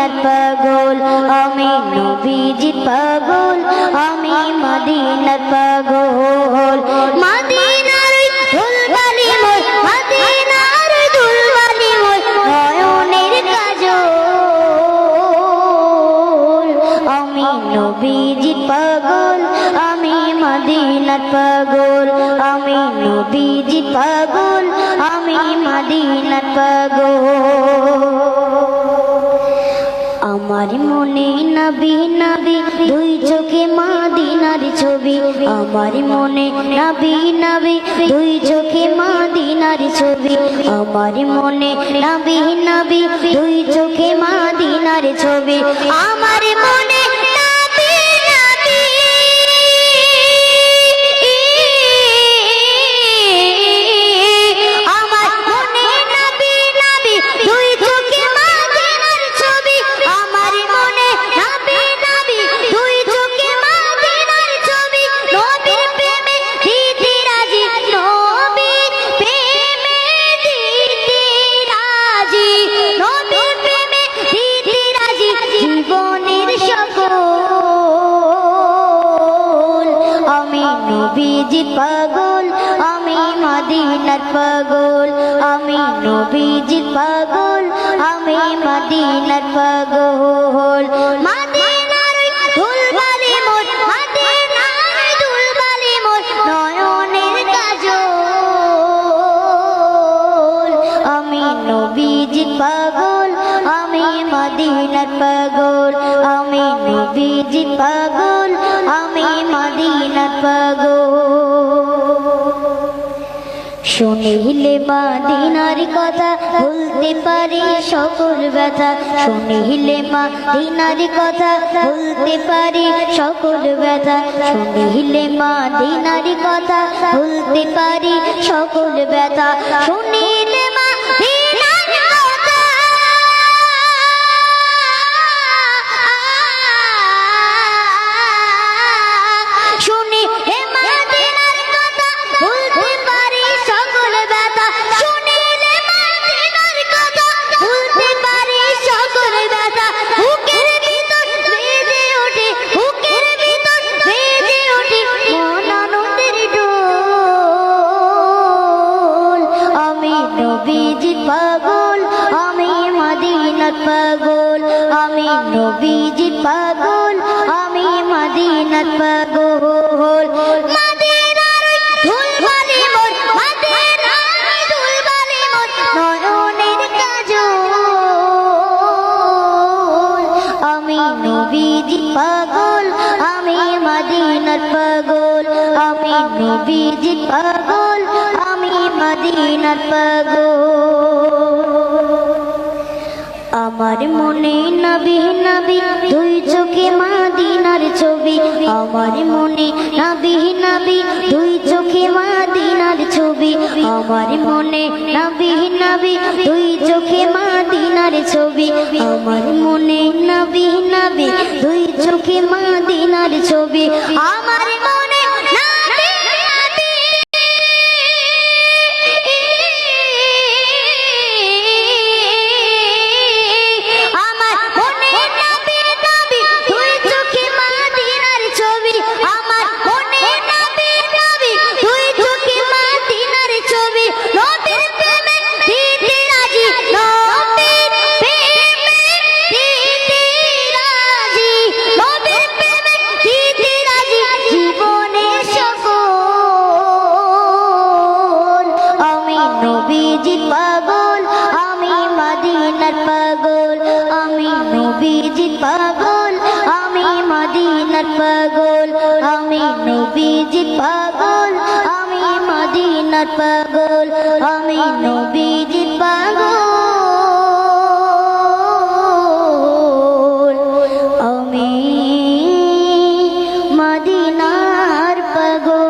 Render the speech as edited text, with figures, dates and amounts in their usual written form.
মদিনার পাগল আমি নবীজির পাগল আমি মদিনার পাগল মদিনার ধুলবালি মোর মদিনার ধুলবালি মোর নয়নের কাজল আমি নবীজির পাগল আমি মদিনার পাগল আমি নবীজির পাগল আমি মদিনার পাগল আমার মনে নবী নবী দুই চোখে মদিনার ছবি আমার মনে নবী নবী দুই চোখে মদিনার ছবি আমার মনে নবী নবী দুই চোখে মদিনার ছবি আমার মনে নবীজির পাগল আমি মদিনার পাগল আমি নবীজির পাগল আমি মদিনার পাগল মদিনার ধুলবালি মোর মদিনার ধুলবালি মোর নয়নের কাজল আমি নবীজির পাগল আমি মদিনার পাগল আমি নবীজির পাগল আমি মদিনার পাগল শুনিলে মদিনার কথা ভুলতে পারি সকল ব্যথা শুনিলে মদিনার কথা ভুলতে পারি সকল ব্যথা শুনিলে মদিনার কথা ভুলতে পারি সকল ব্যথা শুনিলে মদিনার কথা শুনি হে মদিনার কথা ভুলতে পারি সকল ব্যথা শুনিলে মদিনার কথা ভুলতে পারি সকল ব্যথা বুকের ভিতর বেজে ওঠে বুকের ভিতর বেজে ওঠে মন আনন্দের ঢোল আমি নবীজির পাগল আমি মদিনার পাগল আমি নবীজির পাগল আমি মদিনার পাগল মদিনার ধুলবালি মোর মদিনার ধুলবালি মোর নয়নের কাজল আমি নবীজির পাগল আমি মদিনার পাগল আমি নবীজির পাগল আমি মদিনার পাগল আমার মনে নবী নবী দুই চোখে মদিনার ছবি আমার মনে নবী নবী দুই চোখে মদিনার ছবি আমার মনে নবী নবী দুই চোখে মদিনার ছবি আমার মনে নবী নবী দুই চোখে মদিনার ছবি আমার মনে নবী নবী আমার মনে নবী নবী দুই চোখে মদিনার ছবি আমার মনে নবী নবী দুই চোখে মদিনার ছবি নবীর প্রেমে দিতে রাজি নবীর প্রেমে দিতে রাজি নবীর প্রেমে দিতে রাজি জীবনের সকল আমি নবীজির পাগল আমি মদিনার পাগল আমি নবীজির পাগল আমি মদিনার পাগল আমি নবীজির পাগল আমি মদিনার পাগল আমি নবীজির পাগল আমি মদিনার পাগল